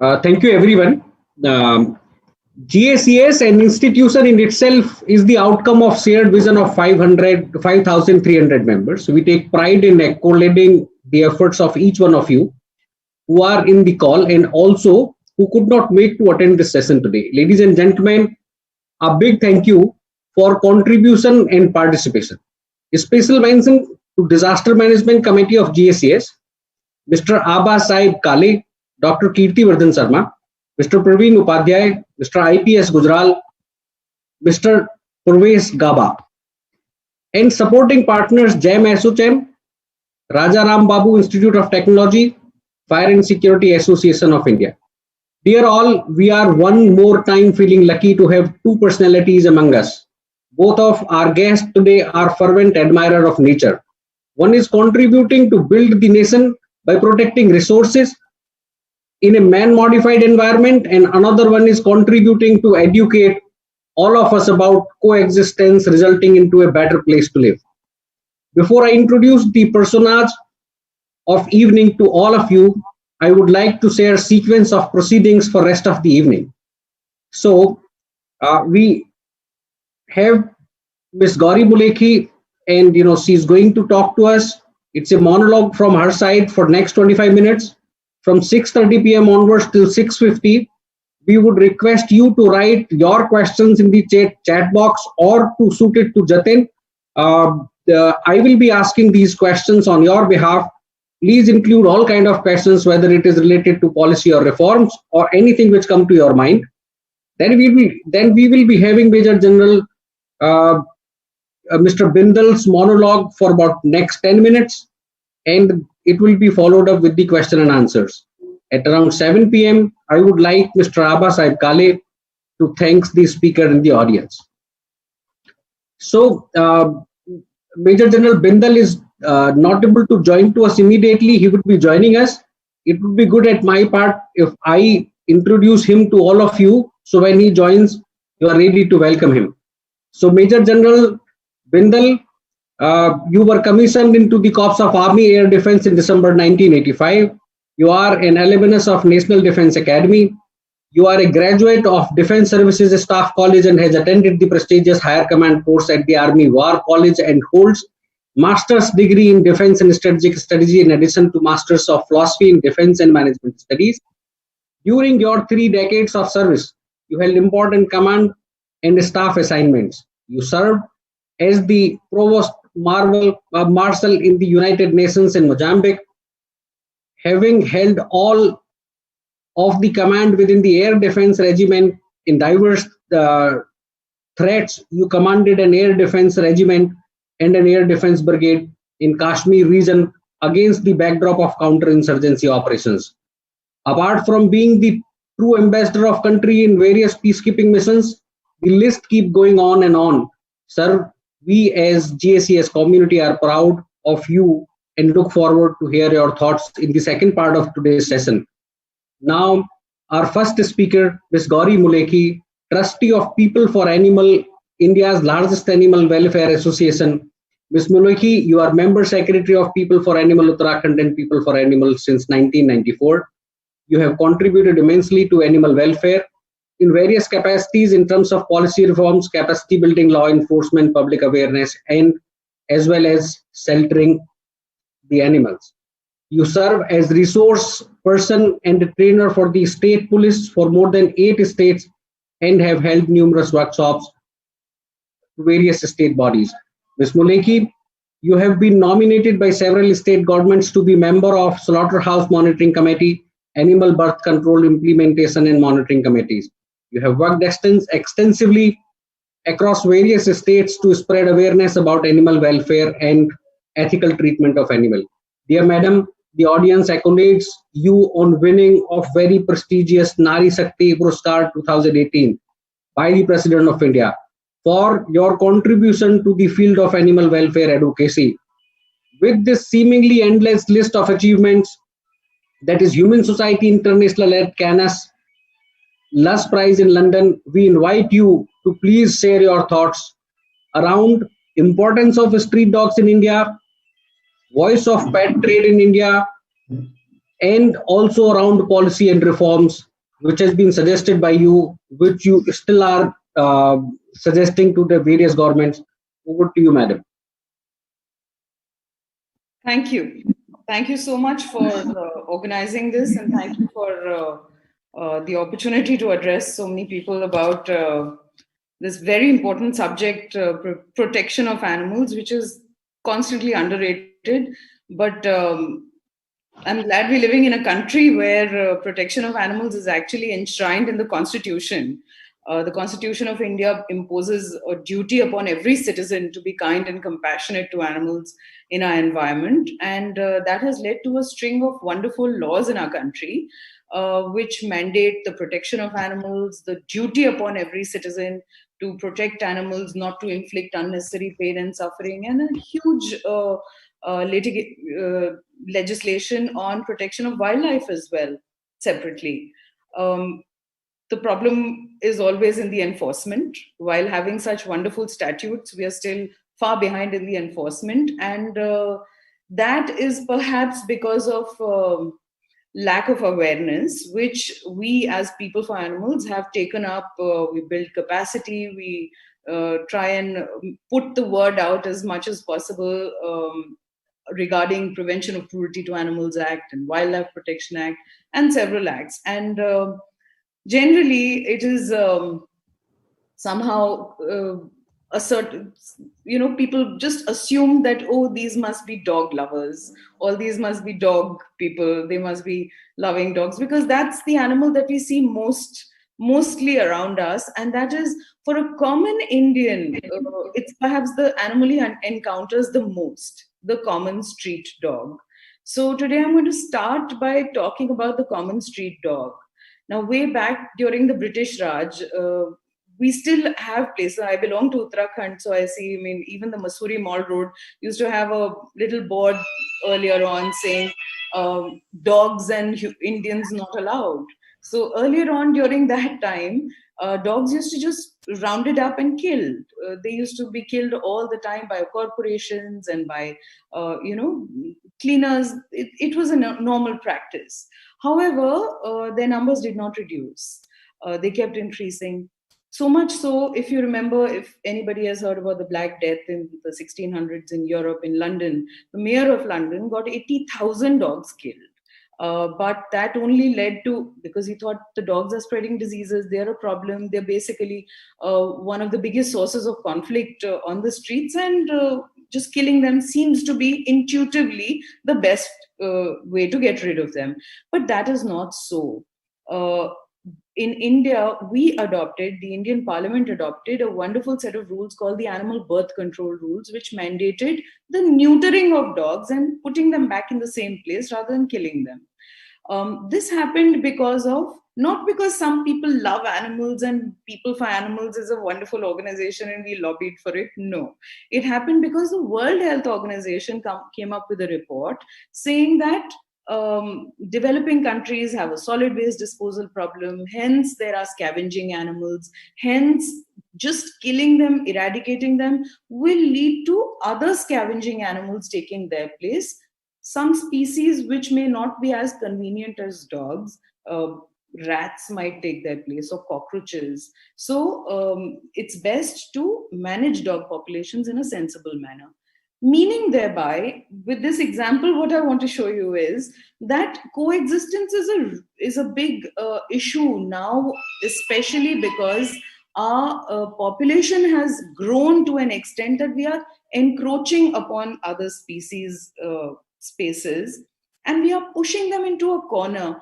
Thank you, everyone. Um, GACS, an institution in itself, is the outcome of shared vision of 5,300 members. We take pride in collating the efforts of each one of you who are in the call and also who could not make to attend this session today. Ladies and gentlemen, a big thank you for contribution and participation. A special mention to Disaster Management Committee of GACS, Mr. Abba Saib Kale, Dr. Kirti Vardhan Sharma, Mr. Praveen Upadhyay, Mr. IPS Gujral, Mr. Purves Gaba, and supporting partners JAM ASSOCHAM, Rajaram Babu Institute of Technology, Fire and Security Association of India. Dear all, we are one more time feeling lucky to have two personalities among us. Both of our guests today are fervent admirers of nature. One is contributing to build the nation by protecting resources in a man-modified environment, and another one is contributing to educate all of us about coexistence, resulting into a better place to live. Before I introduce the personage of evening to all of you, I would like to share a sequence of proceedings for rest of the evening. So we have Ms. Gauri Mulekhi, and she's going to talk to us. It's a monologue from her side for next 25 minutes. From 6:30 p.m. onwards till 6:50, we would request you to write your questions in the chat box or to suit it to Jatin. I will be asking these questions on your behalf. Please include all kind of questions, whether it is related to policy or reforms or anything which come to your mind. Then we will be having Major General Mr. Bindal's monologue for about next 10 minutes, and it will be followed up with the question and answers. At around 7 p.m., I would like Mr. Abba Saib Kale to thank the speaker in the audience. So, Major General Bindal is not able to join to us immediately. He would be joining us. It would be good at my part if I introduce him to all of you. So when he joins, you are ready to welcome him. So Major General Bindal, you were commissioned into the Corps of Army Air Defense in December 1985. You are an alumnus of National Defense Academy. You are a graduate of Defense Services Staff College and has attended the prestigious Higher Command course at the Army War College and holds Master's degree in Defense and Strategic Strategy in addition to Masters of Philosophy in Defense and Management Studies. During your 3 decades of service, you held important command and staff assignments. You served as the Provost Marshal in the United Nations in Mozambique. Having held all of the command within the Air Defense Regiment in diverse threats, you commanded an Air Defense Regiment and an Air Defense Brigade in Kashmir region against the backdrop of counterinsurgency operations. Apart from being the true ambassador of country in various peacekeeping missions, the list keeps going on and on. Sir, we as GACS community are proud of you and look forward to hear your thoughts in the second part of today's session. Now, our first speaker, Ms. Gauri Mulekhi, Trustee of People for Animal, India's largest animal welfare association. Ms. Mulekhi, you are Member Secretary of People for Animal Uttarakhand and People for Animals since 1994. You have contributed immensely to animal welfare in various capacities in terms of policy reforms, capacity building, law enforcement, public awareness, and as well as sheltering the animals. You serve as resource person and a trainer for the state police for more than 8 states and have held numerous workshops to various state bodies. Ms. Mulekhi, you have been nominated by several state governments to be member of Slaughterhouse Monitoring Committee, Animal Birth Control Implementation and Monitoring Committees. You have worked extensively across various states to spread awareness about animal welfare and ethical treatment of animals. Dear Madam, the audience accolades you on winning of very prestigious Nari Shakti Puraskar 2018 by the President of India for your contribution to the field of animal welfare advocacy. With this seemingly endless list of achievements, that is Human Society International at Cannes, Lush Prize in London, we invite you to please share your thoughts around importance of street dogs in India, voice of pet trade in India, and also around policy and reforms which has been suggested by you, which you still are suggesting to the various governments? Over to you, madam. Thank you. Thank you so much for organizing this, and thank you for the opportunity to address so many people about this very important subject, protection of animals, which is constantly underrated. But I'm glad we're living in a country where protection of animals is actually enshrined in the Constitution. The Constitution of India imposes a duty upon every citizen to be kind and compassionate to animals in our environment. And that has led to a string of wonderful laws in our country, which mandate the protection of animals, the duty upon every citizen to protect animals, not to inflict unnecessary pain and suffering, and a huge legislation on protection of wildlife as well, separately. Um, the problem is always in the enforcement. While having such wonderful statutes, we are still far behind in the enforcement. And that is perhaps because of lack of awareness, which we as people for animals have taken up. We build capacity, we try and put the word out as much as possible regarding Prevention of Cruelty to Animals Act and Wildlife Protection Act and several acts. And generally, it is somehow a certain, people just assume that, oh, these must be dog lovers, or these must be dog people, they must be loving dogs, because that's the animal that we see mostly around us. And that is, for a common Indian, it's perhaps the animal he encounters the most, the common street dog. So today I'm going to start by talking about the common street dog. Now, way back during the British Raj, we still have places. I belong to Uttarakhand, so I see, I mean, even the Masuri Mall Road used to have a little board earlier on saying dogs and Indians not allowed. So earlier on during that time, dogs used to just rounded up and killed. They used to be killed all the time by corporations and by, cleaners. It was a normal practice. However, their numbers did not reduce. They kept increasing. So much so, if you remember, if anybody has heard about the Black Death in the 1600s in Europe, in London, the mayor of London got 80,000 dogs killed. But that only led to, because he thought the dogs are spreading diseases, they're a problem, they're basically one of the biggest sources of conflict on the streets, and just killing them seems to be intuitively the best way to get rid of them. But that is not so. In India, the Indian Parliament adopted a wonderful set of rules called the Animal Birth Control Rules, which mandated the neutering of dogs and putting them back in the same place rather than killing them. This happened because of, not because some people love animals and People for Animals is a wonderful organization and we lobbied for it. No. It happened because the World Health Organization came up with a report saying that developing countries have a solid waste disposal problem, hence there are scavenging animals, hence just killing them, eradicating them will lead to other scavenging animals taking their place, some species which may not be as convenient as dogs. Rats might take their place, or cockroaches. So it's best to manage dog populations in a sensible manner. Meaning thereby, with this example, what I want to show you is that coexistence is a big issue now, especially because our population has grown to an extent that we are encroaching upon other species spaces, and we are pushing them into a corner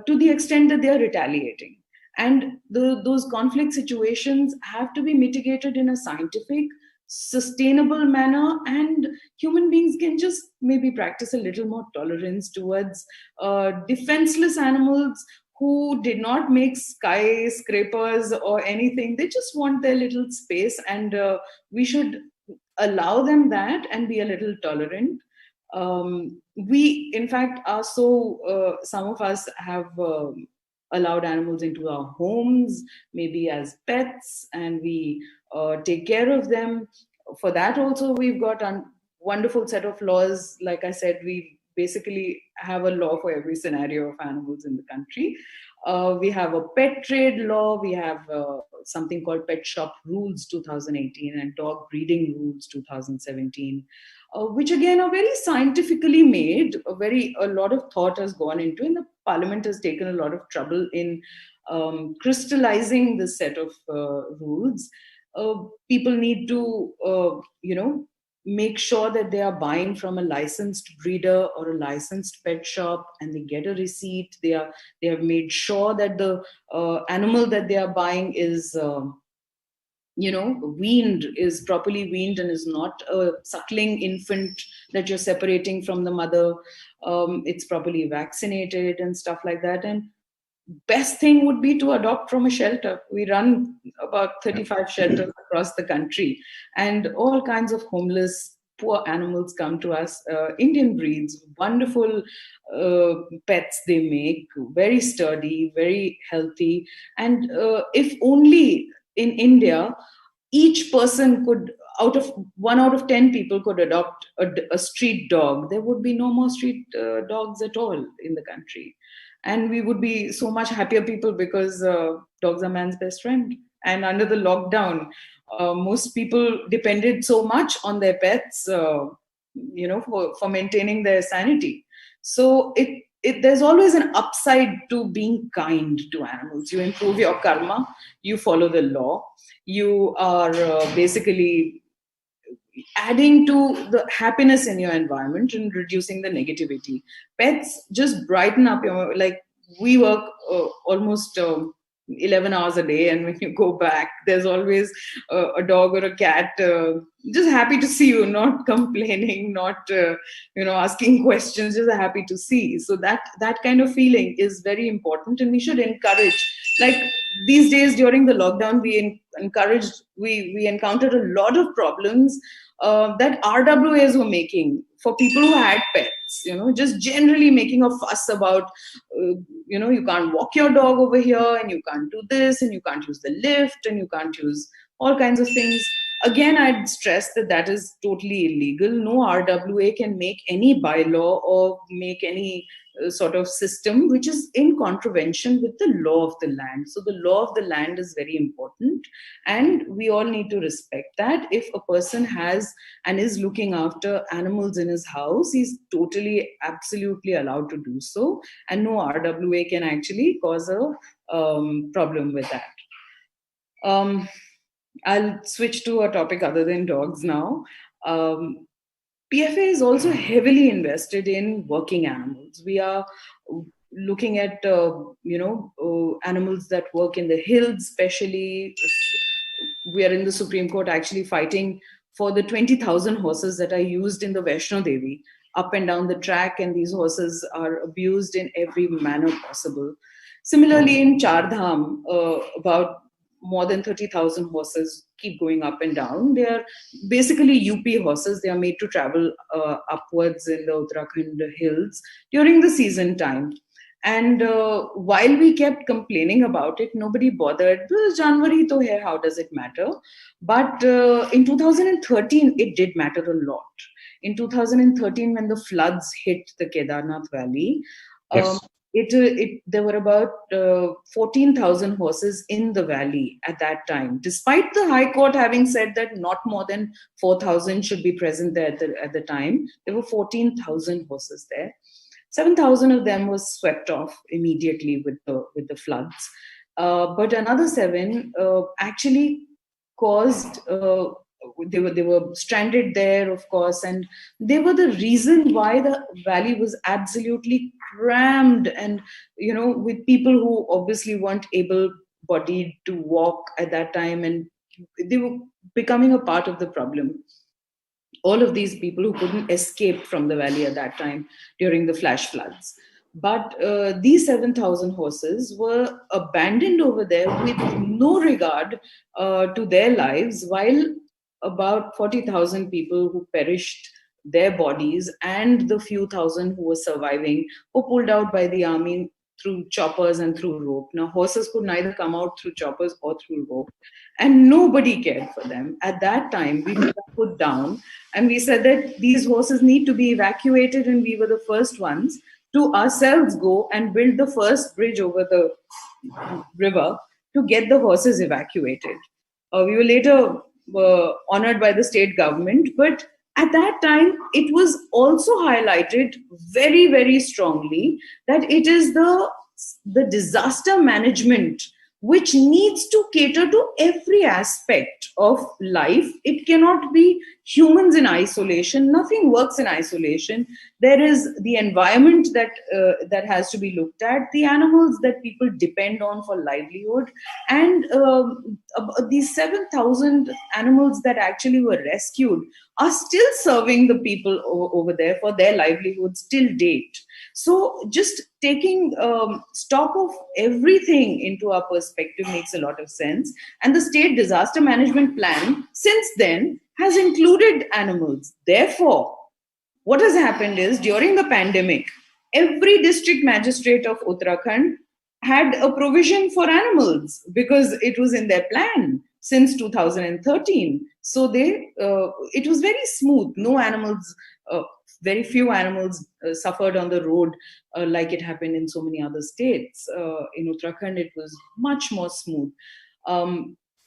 to the extent that they are retaliating. And those conflict situations have to be mitigated in a scientific, sustainable manner, and human beings can just maybe practice a little more tolerance towards defenseless animals who did not make skyscrapers or anything. They just want their little space, and we should allow them that and be a little tolerant. We, in fact, are so, some of us have allowed animals into our homes, maybe as pets, and we take care of them. For that also, we've got a wonderful set of laws. Like I said, we basically have a law for every scenario of animals in the country. We have a pet trade law. We have something called Pet Shop Rules 2018 and Dog Breeding Rules 2017, which again are very scientifically made. A lot of thought has gone into, and the Parliament has taken a lot of trouble in crystallizing this set of rules. People need to, make sure that they are buying from a licensed breeder or a licensed pet shop, and they get a receipt. They have made sure that the animal that they are buying is weaned, is properly weaned, and is not a suckling infant that you're separating from the mother. It's properly vaccinated and stuff like that. And best thing would be to adopt from a shelter. We run about 35 shelters across the country, and all kinds of homeless, poor animals come to us. Indian breeds, wonderful pets they make, very sturdy, very healthy. And if only in India, each person could, out of 10 people could adopt a street dog, there would be no more street dogs at all in the country. And we would be so much happier people, because dogs are man's best friend. And under the lockdown, most people depended so much on their pets, for maintaining their sanity. So there's always an upside to being kind to animals. You improve your karma, you follow the law, you are basically adding to the happiness in your environment and reducing the negativity. Pets just brighten up your, like, we work almost 11 hours a day, and when you go back, there's always a dog or a cat just happy to see you, not complaining, not asking questions, just happy to see. So that kind of feeling is very important, and we should encourage. Like, these days during the lockdown, we encountered a lot of problems that RWAs were making for people who had pets, just generally making a fuss about, you can't walk your dog over here, and you can't do this, and you can't use the lift, and you can't use all kinds of things. Again, I'd stress that is totally illegal. No RWA can make any bylaw or make any sort of system which is in contravention with the law of the land. So the law of the land is very important, and we all need to respect that. If a person has and is looking after animals in his house, he's totally, absolutely allowed to do so, and no RWA can actually cause a problem with that. I'll switch to a topic other than dogs now. PFA is also heavily invested in working animals. We are looking at animals that work in the hills, especially. We are in the Supreme Court actually fighting for the 20,000 horses that are used in the Vaishno Devi up and down the track, and these horses are abused in every manner possible. Similarly, in Char Dham, about more than 30,000 horses keep going up and down. They are basically UP horses. They are made to travel upwards in the Uttarakhand hills during the season time. And while we kept complaining about it, nobody bothered. January to hai, how does it matter? But in 2013, it did matter a lot. In 2013, when the floods hit the Kedarnath Valley, Yes. There were about 14,000 horses in the valley at that time, despite the High Court having said that not more than 4,000 should be present there at the time. There were 14,000 horses there. 7,000 of them was swept off immediately with the floods, but another 7 actually caused. They were stranded there, of course, and they were the reason why the valley was absolutely crammed, and with people who obviously weren't able-bodied to walk at that time, and they were becoming a part of the problem. All of these people who couldn't escape from the valley at that time during the flash floods. But these 7,000 horses were abandoned over there with no regard to their lives, while about 40,000 people who perished, their bodies, and the few thousand who were surviving, were pulled out by the army through choppers and through rope. Now, horses could neither come out through choppers or through rope, and nobody cared for them. At that time, we were put down, and we said that these horses need to be evacuated, and we were the first ones to ourselves go and build the first bridge over the river to get the horses evacuated. We were later honored by the state government, but at that time it was also highlighted very, very strongly that it is the disaster management which needs to cater to every aspect of life. It cannot be humans in isolation. Nothing works in isolation. There is the environment that has to be looked at, the animals that people depend on for livelihood, and these 7,000 animals that actually were rescued are still serving the people over there for their livelihoods till date. So just taking stock of everything into our perspective makes a lot of sense. And the state disaster management plan since then has included animals. Therefore, what has happened is during the pandemic, every district magistrate of Uttarakhand had a provision for animals because it was in their plan since 2013. So it was very smooth. No animals, very few animals suffered on the road like it happened in so many other states. In Uttarakhand, it was much more smooth.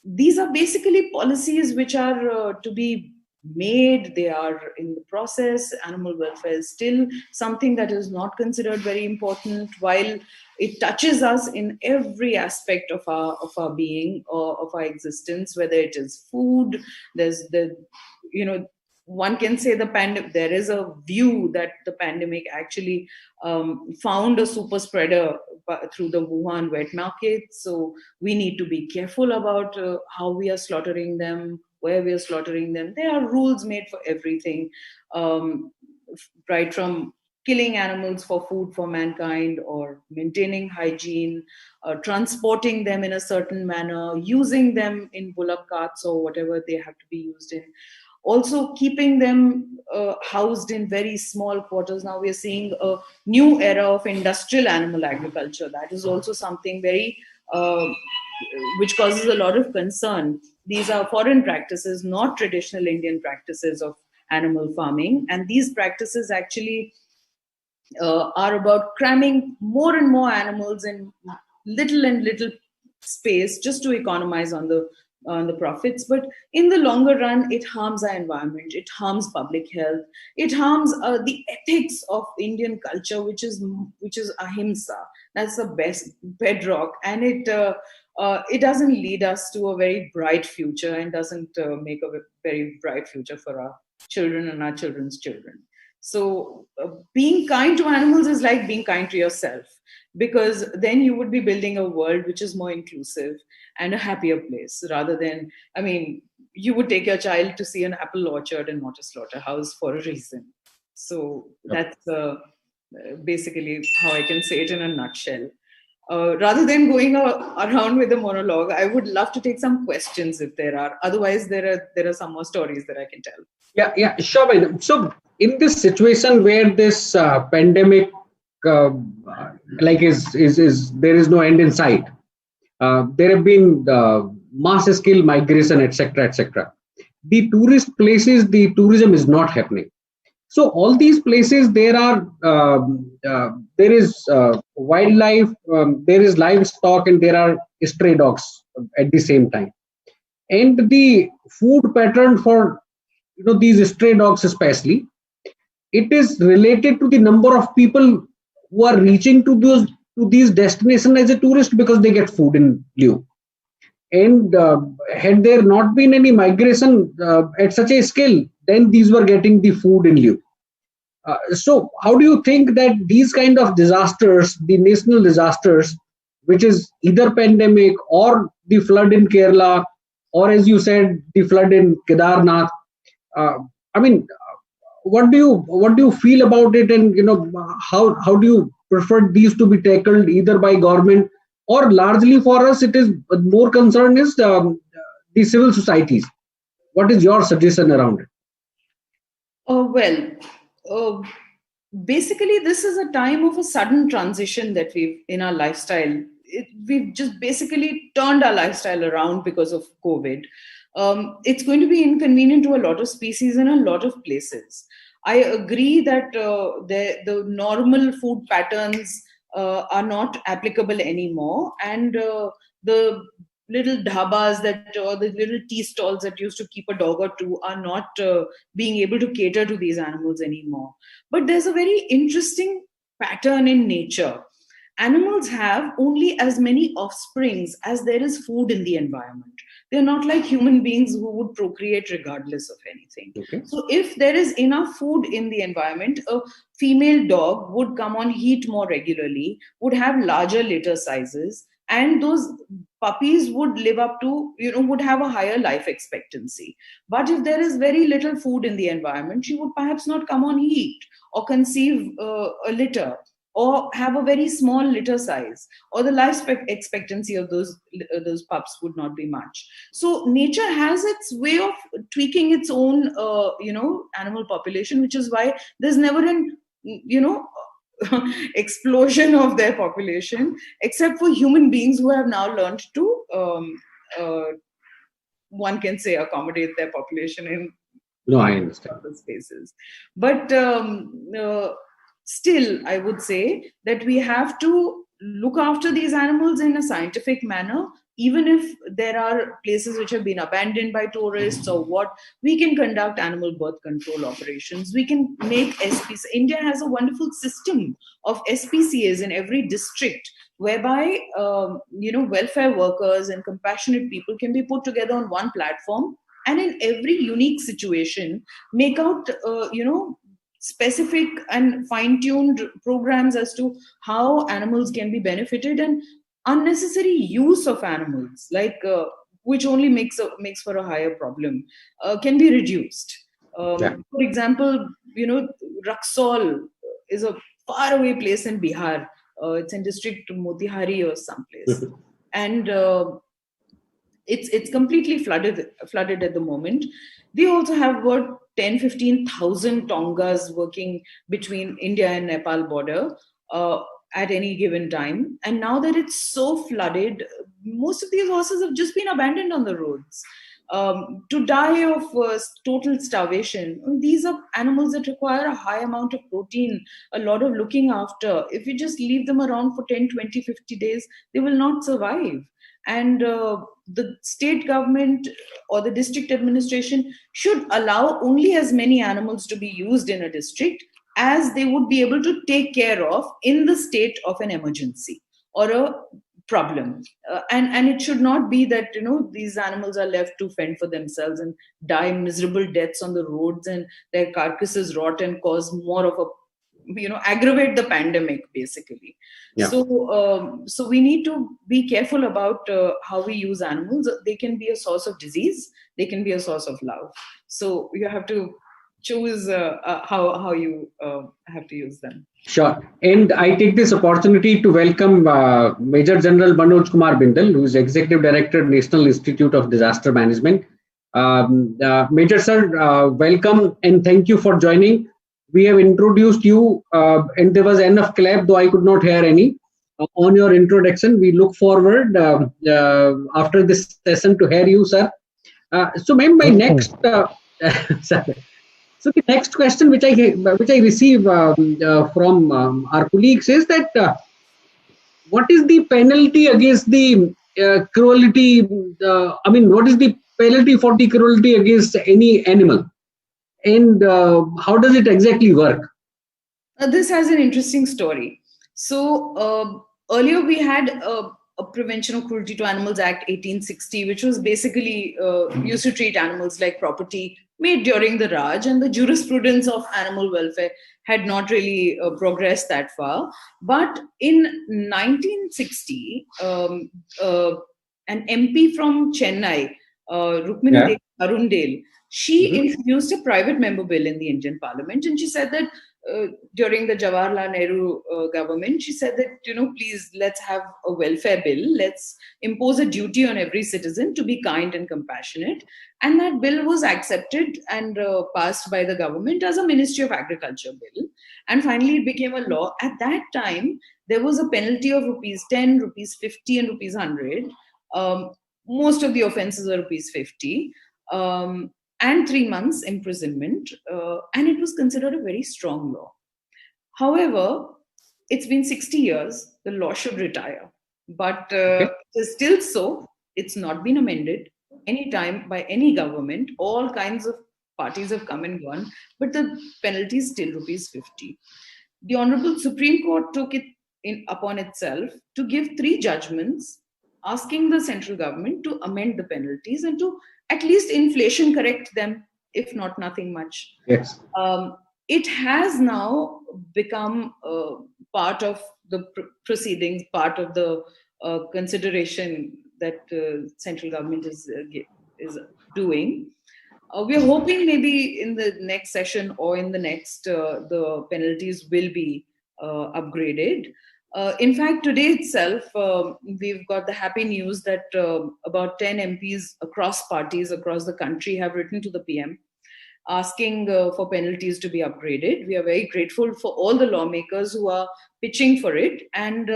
These are basically policies which are to be made. They are in the process. Animal welfare is still something that is not considered very important, while it touches us in every aspect of our being or of our existence, whether it is food. There's the, one can say the pandemic, there is a view that the pandemic actually found a super spreader through the Wuhan wet market. So we need to be careful about how we are slaughtering them, where we are slaughtering them. There are rules made for everything, right from killing animals for food for mankind, or maintaining hygiene, transporting them in a certain manner, using them in bullock carts or whatever they have to be used in. Also keeping them housed in very small quarters. Now we are seeing a new era of industrial animal agriculture. That is also something very which causes a lot of concern. These are foreign practices, not traditional Indian practices of animal farming. And these practices actually are about cramming more and more animals in little and little space just to economize on the profits. But in the longer run, it harms our environment, it harms public health, it harms the ethics of Indian culture, which is ahimsa. That's the best bedrock, and it doesn't lead us to a very bright future, and doesn't make a very bright future for our children and our children's children. So being kind to animals is like being kind to yourself, because then you would be building a world which is more inclusive and a happier place, rather than, I mean, you would take your child to see an apple orchard and not a slaughterhouse for a reason. So that's basically how I can say it in a nutshell. Rather than going around with a monologue, I would love to take some questions if there are. Otherwise, there are some more stories that I can tell. Yeah, sure. Madam. So, in this situation where this pandemic, is there is no end in sight. There have been mass scale migration, etc., etc. The tourist places, the tourism is not happening. So all these places, there is wildlife, there is livestock, and there are stray dogs at the same time. And the food pattern for these stray dogs, especially, it is related to the number of people who are reaching to these destinations as a tourist, because they get food in lieu. And had there not been any migration at such a scale, then these were getting the food in lieu. So how do you think that these kind of disasters, the national disasters, which is either pandemic or the flood in Kerala, or as you said, the flood in Kedarnath, I mean, what do you feel about it, and how do you prefer these to be tackled, either by government, or largely for us it is more concern is the civil societies? What is your suggestion around it? Basically, this is a time of a sudden transition that in our lifestyle. We've just basically turned our lifestyle around because of COVID. It's going to be inconvenient to a lot of species in a lot of places. I agree that the normal food patterns are not applicable anymore, and the little dhabas that or the little tea stalls that used to keep a dog or two are not being able to cater to these animals anymore. But there's a very interesting pattern in nature. Animals have only as many offsprings as there is food in the environment. They're not like human beings who would procreate regardless of anything. Okay. So, if there is enough food in the environment, a female dog would come on heat more regularly, would have larger litter sizes, and those puppies would live up to, would have a higher life expectancy. But if there is very little food in the environment, she would perhaps not come on heat or conceive a litter, or have a very small litter size, or the life expectancy of those pups would not be much. So nature has its way of tweaking its own animal population, which is why there's never an you know explosion of their population, except for human beings who have now learned to uh, one can say accommodate their population in No, I understand. other spaces. But still, I would say that we have to look after these animals in a scientific manner, even if there are places which have been abandoned by tourists or what. We can conduct animal birth control operations. We can make SPCs. India has a wonderful system of SPCAs in every district, whereby welfare workers and compassionate people can be put together on one platform, and in every unique situation make out specific and fine-tuned programs as to how animals can be benefited, and unnecessary use of animals, like which only makes for a higher problem, can be reduced. Yeah. For example, Raxol is a faraway place in Bihar. It's in district Motihari or someplace, and it's completely flooded at the moment. They also have about 10-15,000 tongas working between India and Nepal border at any given time. And now that it's so flooded, most of these horses have just been abandoned on the roads to die of total starvation. These are animals that require a high amount of protein, a lot of looking after. If you just leave them around for 10, 20, 50 days, they will not survive. And the state government or the district administration should allow only as many animals to be used in a district as they would be able to take care of in the state of an emergency or a problem. And it should not be that these animals are left to fend for themselves and die miserable deaths on the roads, and their carcasses rot and cause more of a aggravate the pandemic, basically. Yeah. So we need to be careful about how we use animals. They can be a source of disease, they can be a source of love. So you have to choose how you have to use them. Sure. And I take this opportunity to welcome Major General Manoj Kumar Bindal, who is Executive Director, National Institute of Disaster Management. Major Sir, welcome and thank you for joining. We have introduced you, and there was enough clap, though I could not hear any, on your introduction. We look forward after this session to hear you, sir. So, ma'am, my next... So the next question which I receive from our colleagues is that what is the penalty against the cruelty? What is the penalty for the cruelty against any animal, and how does it exactly work? This has an interesting story. So earlier we had a Prevention of Cruelty to Animals Act 1860, which was basically used to treat animals like property made during the Raj, and the jurisprudence of animal welfare had not really progressed that far. But in 1960, an MP from Chennai, Rukmini Devi Arundale, she introduced a private member bill in the Indian Parliament, and she said that during the Jawaharlal Nehru government, she said that, please, let's have a welfare bill. Let's impose a duty on every citizen to be kind and compassionate. And that bill was accepted and passed by the government as a Ministry of Agriculture bill. And finally, it became a law. At that time, there was a penalty of rupees 10, rupees 50, and rupees 100. Most of the offenses are rupees 50. and 3 months imprisonment, and it was considered a very strong law. However, it's been 60 years, the law should retire. But Okay. it is still so, it's not been amended any time by any government. All kinds of parties have come and gone, but the penalty is still rupees 50. The Honorable Supreme Court took it upon itself to give 3 judgments asking the central government to amend the penalties and to at least inflation correct them, if not nothing much. Yes. Um, it has now become part of the proceedings, part of the consideration that central government is doing. We are hoping maybe in the next session or in the next, the penalties will be upgraded. In fact, today itself, we've got the happy news that about 10 MPs across parties across the country have written to the PM asking for penalties to be upgraded. We are very grateful for all the lawmakers who are pitching for it. And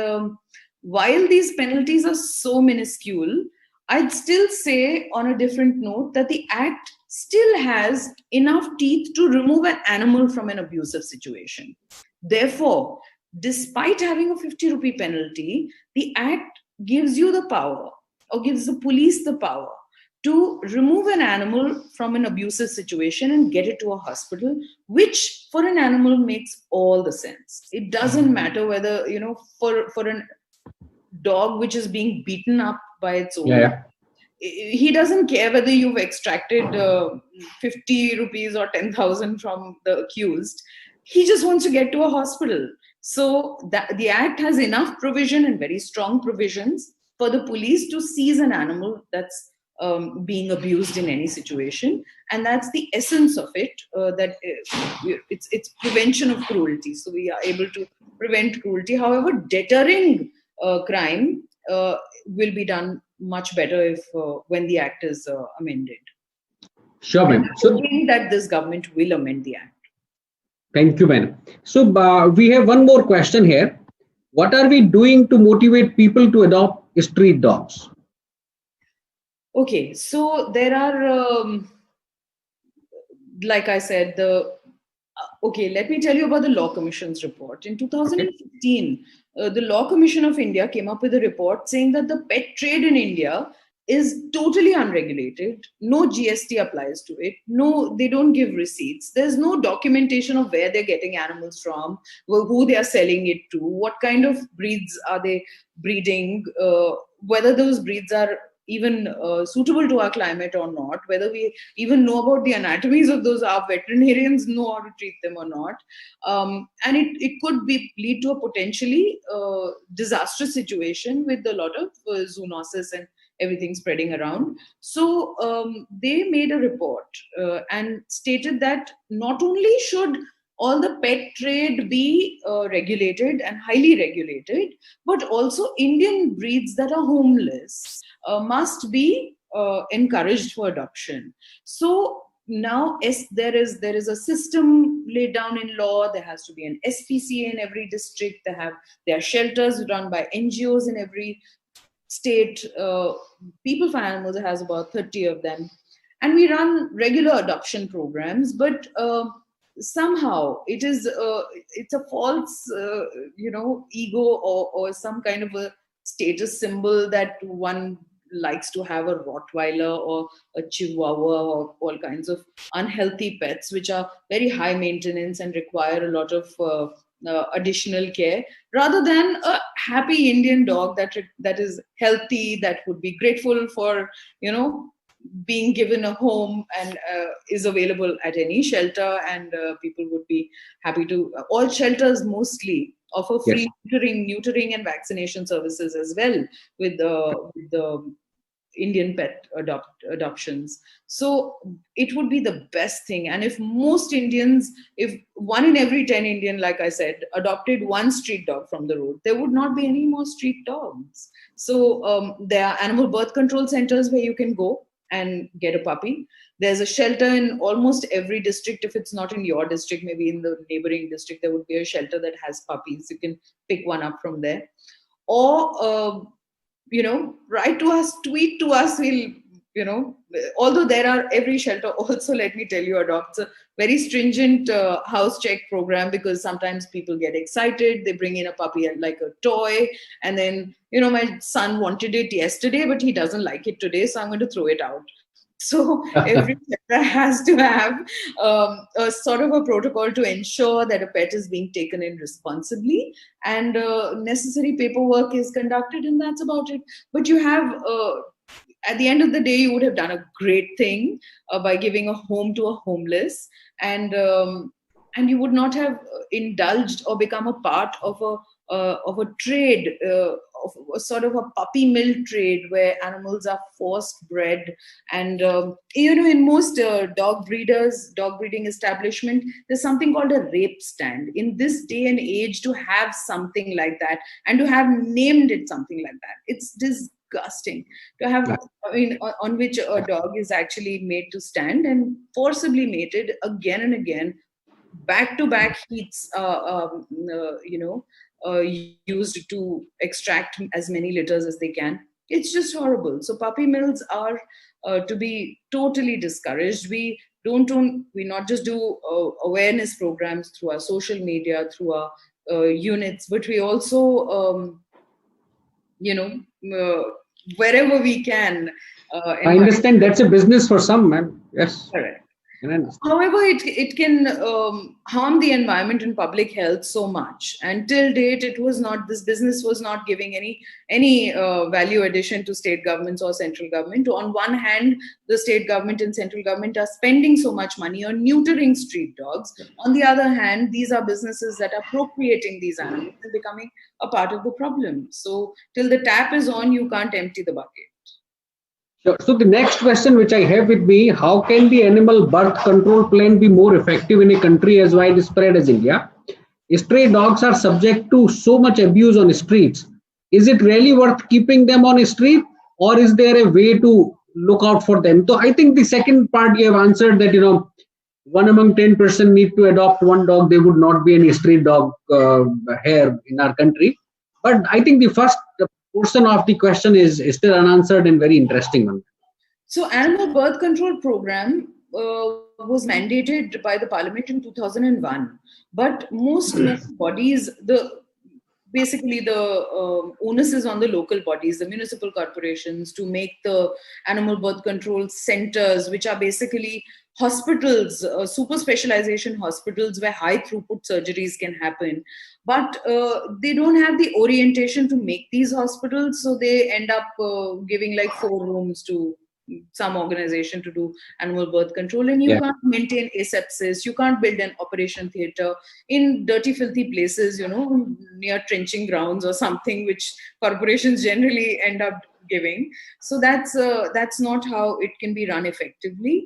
while these penalties are so minuscule, I'd still say, on a different note, that the Act still has enough teeth to remove an animal from an abusive situation. Therefore, despite having a 50 rupee penalty, the Act gives you the power, or gives the police the power, to remove an animal from an abusive situation and get it to a hospital, which for an animal makes all the sense. It doesn't matter whether, for a dog which is being beaten up by its Yeah, owner, yeah. he doesn't care whether you've extracted 50 rupees or 10,000 from the accused. He just wants to get to a hospital. So that the Act has enough provision and very strong provisions for the police to seize an animal that's being abused in any situation, and that's the essence of it. That it's prevention of cruelty. So we are able to prevent cruelty. However, deterring crime will be done much better if when the Act is amended. Sure, And ma'am. I'm So hoping that this government will amend the Act. thank you, ma'am. So we have one more question here. What are we doing to motivate people to adopt street dogs? Okay, so there are, like I said, okay, let me tell you about the Law Commission's report. In Okay. 2015, the Law Commission of India came up with a report saying that the pet trade in India is totally unregulated. No GST applies to it. No, they don't give receipts. There's no documentation of where they're getting animals from, who they are selling it to, what kind of breeds are they breeding, whether those breeds are even suitable to our climate or not, whether we even know about the anatomies of those, our veterinarians know how to treat them or not. And it could lead to a potentially disastrous situation with a lot of zoonosis and everything spreading around. So they made a report and stated that not only should all the pet trade be regulated and highly regulated, but also Indian breeds that are homeless must be encouraged for adoption. So now there is a system laid down in law. There has to be an SPCA in every district. There are shelters run by NGOs in every state. People for Animals has about 30 of them, and we run regular adoption programs. But somehow it's a false ego, or some kind of a status symbol that one likes to have a Rottweiler or a Chihuahua or all kinds of unhealthy pets which are very high maintenance and require a lot of additional care, rather than a happy Indian dog that is healthy, that would be grateful for being given a home, and is available at any shelter, and people would be happy to. All shelters mostly offer Yes. free neutering and vaccination services as well with the Indian pet adoptions. So it would be the best thing. And if most Indians, if 1 in every 10 Indian, like I said, adopted one street dog from the road, there would not be any more street dogs. So there are animal birth control centers where you can go and get a puppy. There's a shelter in almost every district. If it's not in your district, maybe in the neighboring district, there would be a shelter that has puppies. You can pick one up from there. Or write to us, tweet to us. We'll although there are, every shelter also, let me tell you, adopts a very stringent house check program, because sometimes people get excited, they bring in a puppy like a toy, and then, my son wanted it yesterday, but he doesn't like it today, so I'm going to throw it out. So every shelter has to have a sort of a protocol to ensure that a pet is being taken in responsibly, and necessary paperwork is conducted, and that's about it. But you have at the end of the day, you would have done a great thing by giving a home to a homeless, and you would not have indulged or become a part of a trade, of a sort of a puppy mill trade, where animals are forced bred. And in most dog breeding establishment, there's something called a rape stand. In this day and age, to have something like that, and to have named it something like that, it's disgusting. To have, on which a dog is actually made to stand and forcibly mated again and again, back to back heats, used to extract as many litters as they can. It's just horrible. So puppy mills are to be totally discouraged. We not just do awareness programs through our social media, through our units, but we also wherever we can. I understand that's a business for some, man. Yes. Correct. However, it can harm the environment and public health so much. And till date, this business was not giving any value addition to state governments or central government. On one hand, the state government and central government are spending so much money on neutering street dogs. On the other hand, these are businesses that are procreating these animals and becoming a part of the problem. So till the tap is on, you can't empty the bucket. Sure. So the next question which I have with me, how can the animal birth control plan be more effective in a country as widespread as India? Stray dogs are subject to so much abuse on streets. Is it really worth keeping them on a street, or is there a way to look out for them? So I think the second part you have answered, that, one among 10% need to adopt one dog. There would not be any street dog here in our country. But I think the first portion of the question is still unanswered and very interesting one. So, animal birth control program was mandated by the Parliament in 2001, but most local bodies, basically the onus is on the local bodies, the municipal corporations, to make the animal birth control centers, which are basically hospitals, super specialization hospitals where high throughput surgeries can happen. But they don't have the orientation to make these hospitals, so they end up giving like 4 rooms to some organization to do animal birth control, and you can't maintain asepsis, you can't build an operation theater in dirty, filthy places, near trenching grounds or something, which corporations generally end up giving. So that's not how it can be run effectively.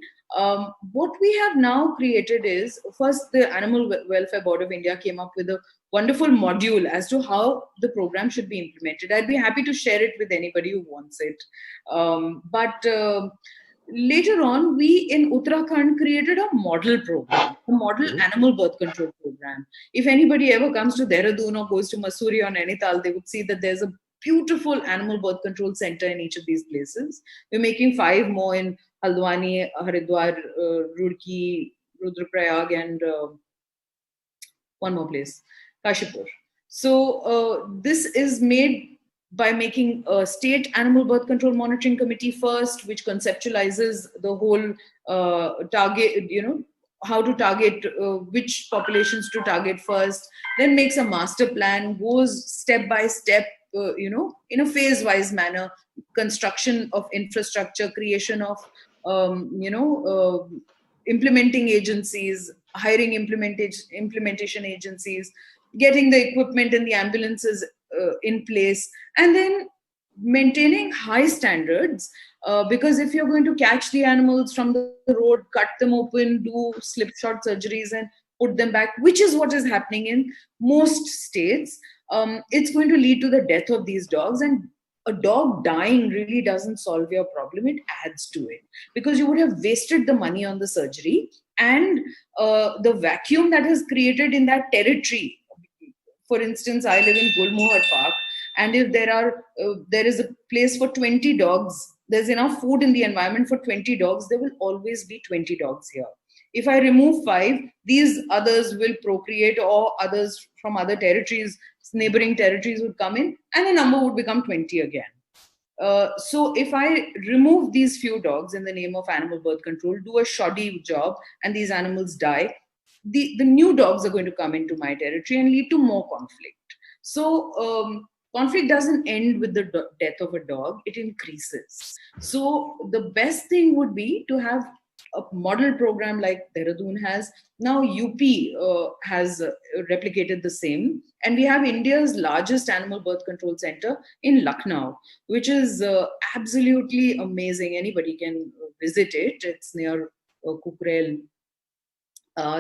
What we have now created is, first, the Animal Welfare Board of India came up with a wonderful module as to how the program should be implemented. I'd be happy to share it with anybody who wants it. But later on, we in Uttarakhand created a model program, a model animal birth control program. If anybody ever comes to Dehradun or goes to Mussoorie or Nainital, they would see that there's a beautiful animal birth control center in each of these places. We're making 5 more in Haldwani, Haridwar, Roorkee, Rudraprayag, and one more place, Kashipur. So this is made by making a state animal birth control monitoring committee first, which conceptualizes the whole target, how to target, which populations to target first, then makes a master plan, goes step by step, in a phase-wise manner, construction of infrastructure, creation of, implementing agencies, hiring implementation agencies, getting the equipment and the ambulances in place, and then maintaining high standards. Because if you're going to catch the animals from the road, cut them open, do slipshod surgeries and put them back, which is what is happening in most states, it's going to lead to the death of these dogs. And a dog dying really doesn't solve your problem, it adds to it, because you would have wasted the money on the surgery and the vacuum that is created in that territory. For instance, I live in Gulmohar Park, and if there is a place for 20 dogs there's enough food in the environment for 20 dogs, there will always be 20 dogs here. If I remove 5, these others will procreate, or others from other territories, neighboring territories would come in, and the number would become 20 again. So if I remove these few dogs in the name of animal birth control, do a shoddy job, and these animals die, the new dogs are going to come into my territory and lead to more conflict. So conflict doesn't end with the death of a dog, it increases. So the best thing would be to have a model program like Dehradun has. Now UP has replicated the same. And we have India's largest animal birth control center in Lucknow, which is absolutely amazing. Anybody can visit it. It's near Kukrel.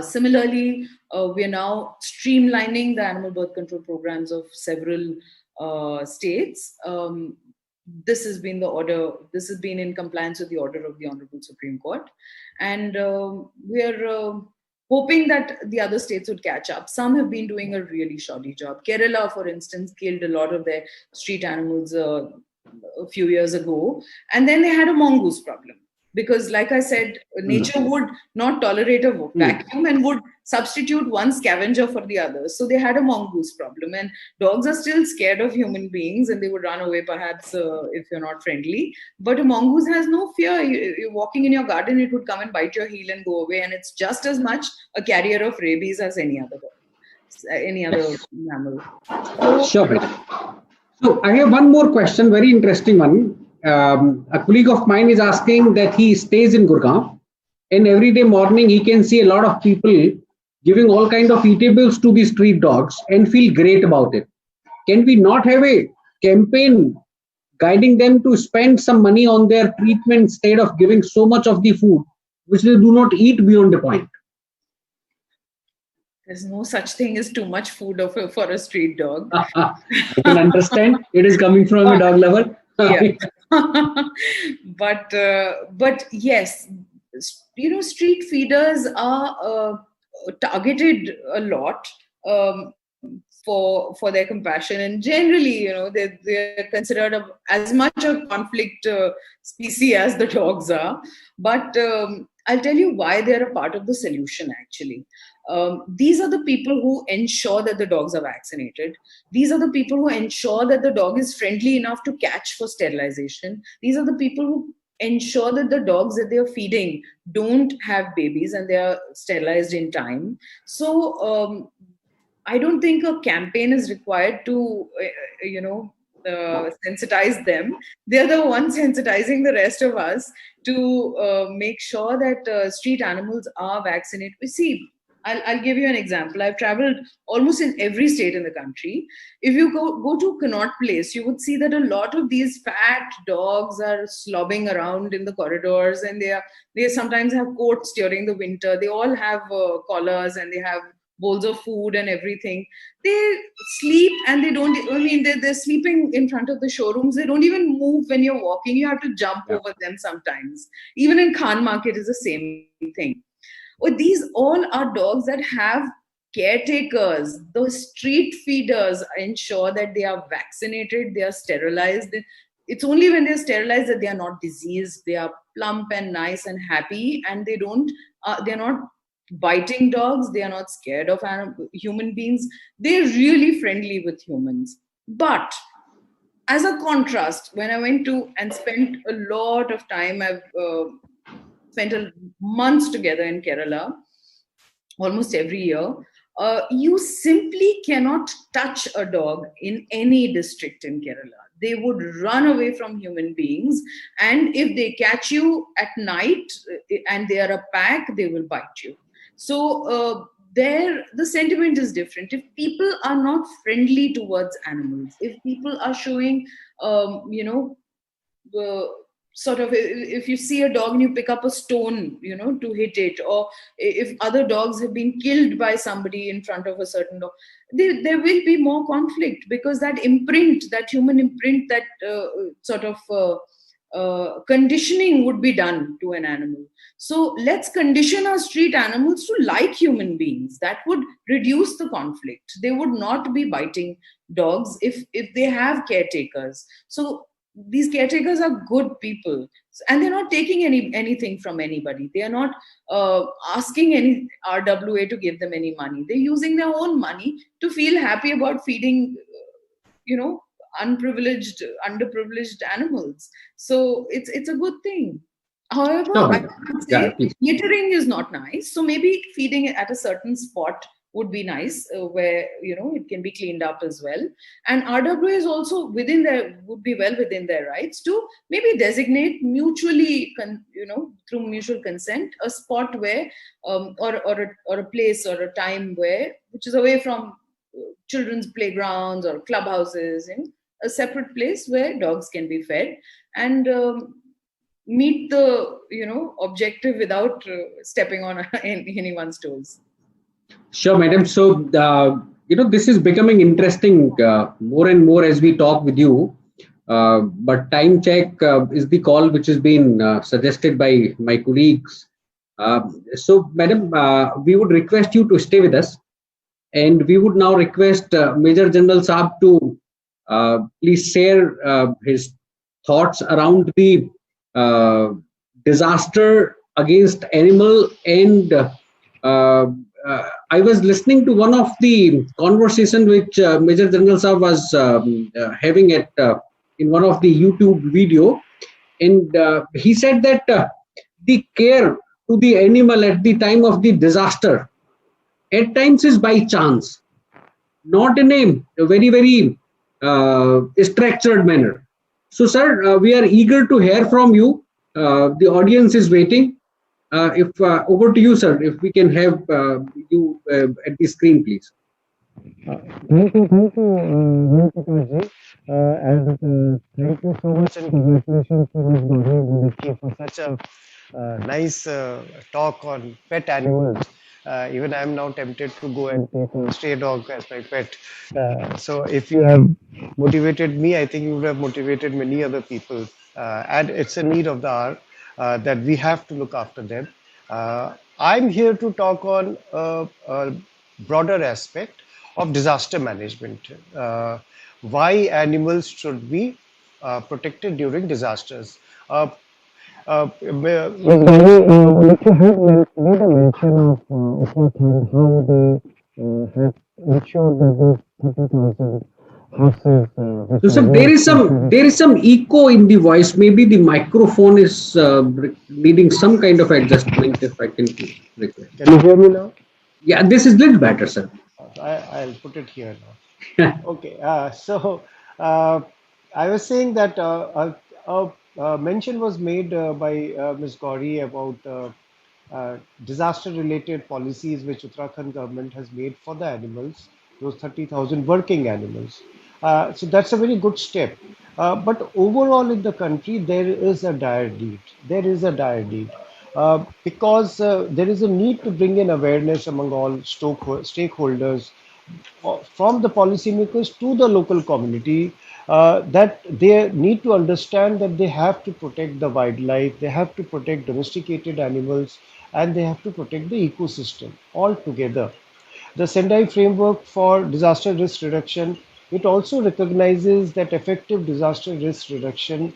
Similarly, we are now streamlining the animal birth control programs of several states. This has been the order, this has been in compliance with the order of the Honorable Supreme Court. And we are hoping that the other states would catch up. Some have been doing a really shoddy job. Kerala, for instance, killed a lot of their street animals a few years ago. And then they had a mongoose problem. Because, like I said, nature would not tolerate a vacuum and would substitute one scavenger for the other. So they had a mongoose problem. And dogs are still scared of human beings, and they would run away perhaps if you're not friendly. But a mongoose has no fear. You're walking in your garden, it would come and bite your heel and go away. And it's just as much a carrier of rabies as any other dog, any other mammal. Sure. So I have one more question, very interesting one. A colleague of mine is asking that he stays in Gurgaon, and every day morning he can see a lot of people giving all kind of eatables to the street dogs and feel great about it. Can we not have a campaign guiding them to spend some money on their treatment instead of giving so much of the food which they do not eat beyond the point? There's no such thing as too much food for a street dog. I can understand. It is coming from a dog lover. Yeah. But yes, street feeders are targeted a lot for their compassion, and generally, they're considered as much a conflict species as the dogs are. But I'll tell you why they're a part of the solution, actually. These are the people who ensure that the dogs are vaccinated. These are the people who ensure that the dog is friendly enough to catch for sterilization. These are the people who ensure that the dogs that they're feeding don't have babies and they are sterilized in time. So I don't think a campaign is required to, sensitize them. They're the ones sensitizing the rest of us to make sure that street animals are vaccinated. We see, I'll give you an example. I've traveled almost in every state in the country. If you go to Connaught Place, you would see that a lot of these fat dogs are slobbing around in the corridors, and they sometimes have coats during the winter. They all have collars, and they have bowls of food and everything. They sleep, and they're sleeping in front of the showrooms. They don't even move when you're walking. You have to jump over them sometimes. Even in Khan Market is the same thing. These all are dogs that have caretakers. Those street feeders ensure that they are vaccinated, they are sterilized. It's only when they're sterilized that they are not diseased. They are plump and nice and happy, and they're not biting dogs. They are not scared of human beings. They're really friendly with humans. But as a contrast, when I went to and spent a lot of time, I've spent months together in Kerala, almost every year. You simply cannot touch a dog in any district in Kerala. They would run away from human beings. And if they catch you at night and they are a pack, they will bite you. So the sentiment is different. If people are not friendly towards animals, if people are showing, sort of, if you see a dog and you pick up a stone, to hit it, or if other dogs have been killed by somebody in front of a certain dog, there will be more conflict, because that imprint, that human imprint, that sort of conditioning would be done to an animal. So let's condition our street animals to like human beings. That would reduce the conflict. They would not be biting dogs if they have caretakers. So these caretakers are good people, and they're not taking anything from anybody. They are not asking any RWA to give them any money. They're using their own money to feel happy about feeding, you know, unprivileged, underprivileged animals. So it's a good thing. However, No, I madam. would Yeah, say please. littering is not nice. So maybe feeding it at a certain spot would be nice, where it can be cleaned up as well. And RWA is also within their would be well within their rights to maybe designate mutually, through mutual consent, a spot where, or a place or a time where, which is away from children's playgrounds or clubhouses, a separate place where dogs can be fed and meet the objective without stepping on anyone's toes. Sure, madam. So, this is becoming interesting more and more as we talk with you. But time check is the call which has been suggested by my colleagues. So, madam, we would request you to stay with us, and we would now request Major General Saab to please share his thoughts around the uh, disaster against animal and I was listening to one of the conversation which Major General Saab was having at in one of the YouTube video, and he said that the care to the animal at the time of the disaster at times is by chance, not in a very, very structured manner. So, sir, we are eager to hear from you. The audience is waiting. If over to you, sir. If we can have you at the screen, please. Thank you, Prakash. And thank you so much, and congratulations to Ms. Gauri Guliki for such a nice talk on pet animals. Even I am now tempted to go and take a stray dog as my pet. So, if you have motivated me, I think you would have motivated many other people. And it's a need of the hour that we have to look after them. I'm here to talk on a broader aspect of disaster management. Why animals should be protected during disasters. Ms. Gauri, if you have made a mention of Uttarakhand, how they have ensured that those 30,000 houses which So, were sir, used for there is some echo in the voice. Maybe the microphone is needing some kind of adjustment. If I can request. Can you hear me now? Yeah, this is little better, sir. I'll put it here now. Okay, so uh, I was saying that a mention was made by Ms. Gauri about disaster-related policies which Uttarakhand government has made for the animals, those 30,000 working animals. So that's a very good step. But overall in the country, there is a dire need. There is a dire need. Because there is a need to bring in awareness among all stakeholders, from the policymakers to the local community, that they need to understand that they have to protect the wildlife, they have to protect domesticated animals, and they have to protect the ecosystem all together. The Sendai framework for disaster risk reduction, it also recognizes that effective disaster risk reduction,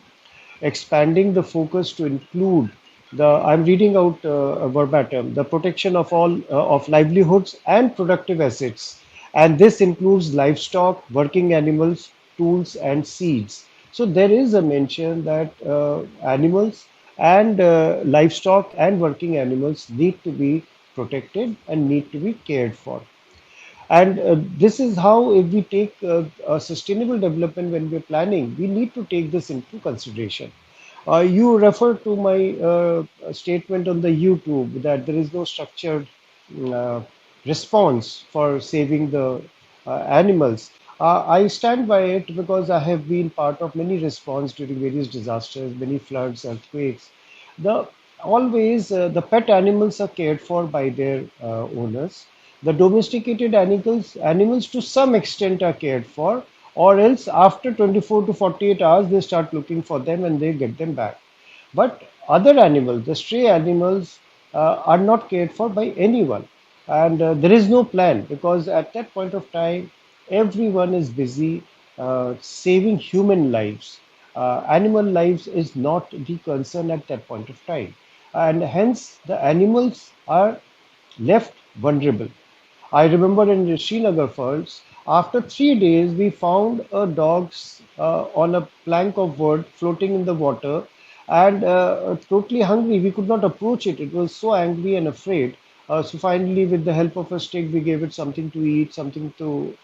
expanding the focus to include the, I'm reading out verbatim, the protection of all of livelihoods and productive assets, and this includes livestock, working animals, tools, and seeds. So there is a mention that animals and livestock and working animals need to be protected and need to be cared for. And this is how, if we take a sustainable development when we're planning, we need to take this into consideration. You refer to my statement on the YouTube that there is no structured uh, response for saving the animals. I stand by it because I have been part of many response during various disasters, many floods, earthquakes. The always the pet animals are cared for by their owners. The domesticated animals to some extent are cared for, or else after 24 to 48 hours they start looking for them and they get them back. But other animals, the stray animals, are not cared for by anyone, and there is no plan because at that point of time everyone is busy saving human lives. animal lives is not the concern at that point of time, and hence the animals are left vulnerable. I remember in Srinagar Falls, after 3 days, we found a dog on a plank of wood floating in the water and totally hungry. We could not approach it. It was so angry and afraid. So finally, with the help of a stick, we gave it something to eat, something to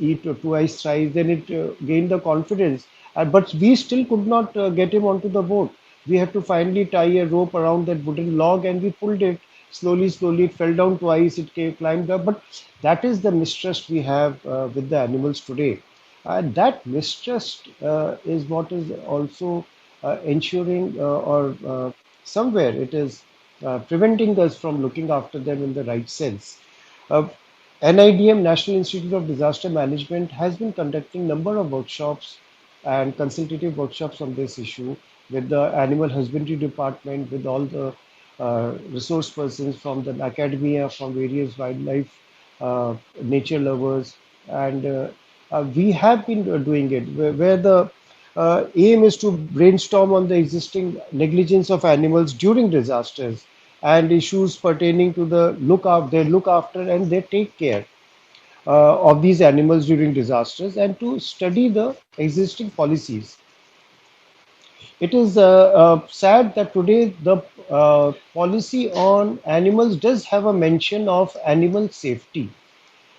eat twice, thrice. Then it gained the confidence. But we still could not get him onto the boat. We had to finally tie a rope around that wooden log and we pulled it slowly, slowly. It fell down twice, it came, climbed up. But that is the mistrust we have with the animals today. And that mistrust is what is also ensuring or somewhere it is preventing us from looking after them in the right sense. Uh, NIDM, National Institute of Disaster Management, has been conducting number of workshops and consultative workshops on this issue with the animal husbandry department, with all the resource persons from the academia, from various wildlife nature lovers, and we have been doing it where the aim is to brainstorm on the existing negligence of animals during disasters and issues pertaining to they look after and they take care of these animals during disasters and to study the existing policies. It is sad that today the policy on animals does have a mention of animal safety,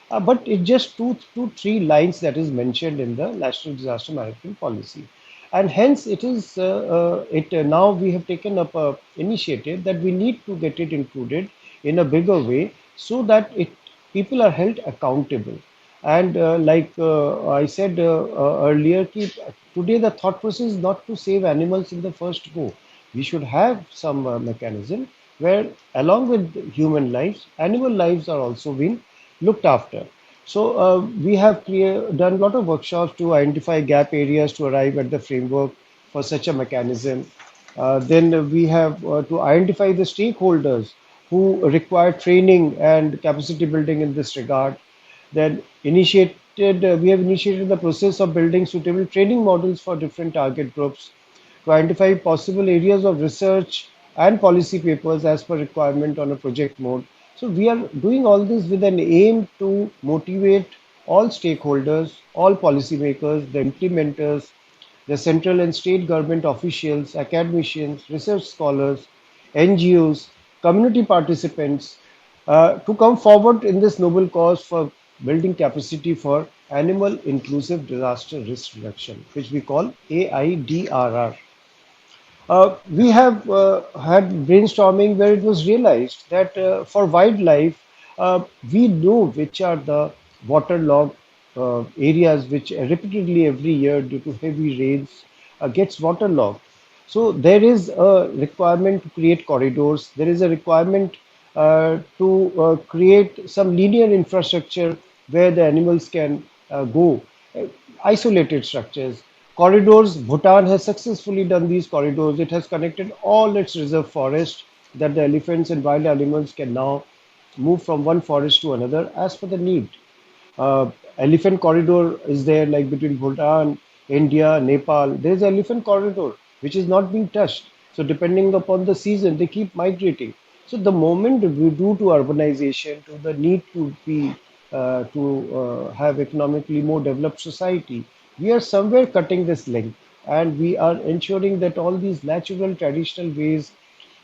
but it just two, 3 lines that is mentioned in the National Disaster Management Policy, and hence it is it now we have taken up a initiative that we need to get it included in a bigger way so that it people are held accountable. And like I said earlier, today the thought process is not to save animals in the first go. We should have some mechanism where, along with human lives, animal lives are also being looked after. So we have done a lot of workshops to identify gap areas to arrive at the framework for such a mechanism. Then we have to identify the stakeholders who require training and capacity building in this regard. Then we have initiated the process of building suitable training models for different target groups to identify possible areas of research and policy papers as per requirement on a project mode. So we are doing all this with an aim to motivate all stakeholders, all policymakers, the implementers, the central and state government officials, academicians, research scholars, NGOs, community participants to come forward in this noble cause for building capacity for animal inclusive disaster risk reduction, which we call AIDRR. We have had brainstorming where it was realized that for wildlife, we know which are the waterlogged areas which repeatedly every year due to heavy rains gets waterlogged. So there is a requirement to create corridors. There is a requirement to create some linear infrastructure where the animals can go. Isolated structures. Corridors, Bhutan has successfully done these corridors. It has connected all its reserve forest that the elephants and wild animals can now move from one forest to another as per the need. Elephant corridor is there, like between Bhutan, India, Nepal. There's an elephant corridor which is not being touched. So depending upon the season, they keep migrating. So the moment we do to urbanization, to the need to be have economically more developed society, we are somewhere cutting this link, and we are ensuring that all these natural traditional ways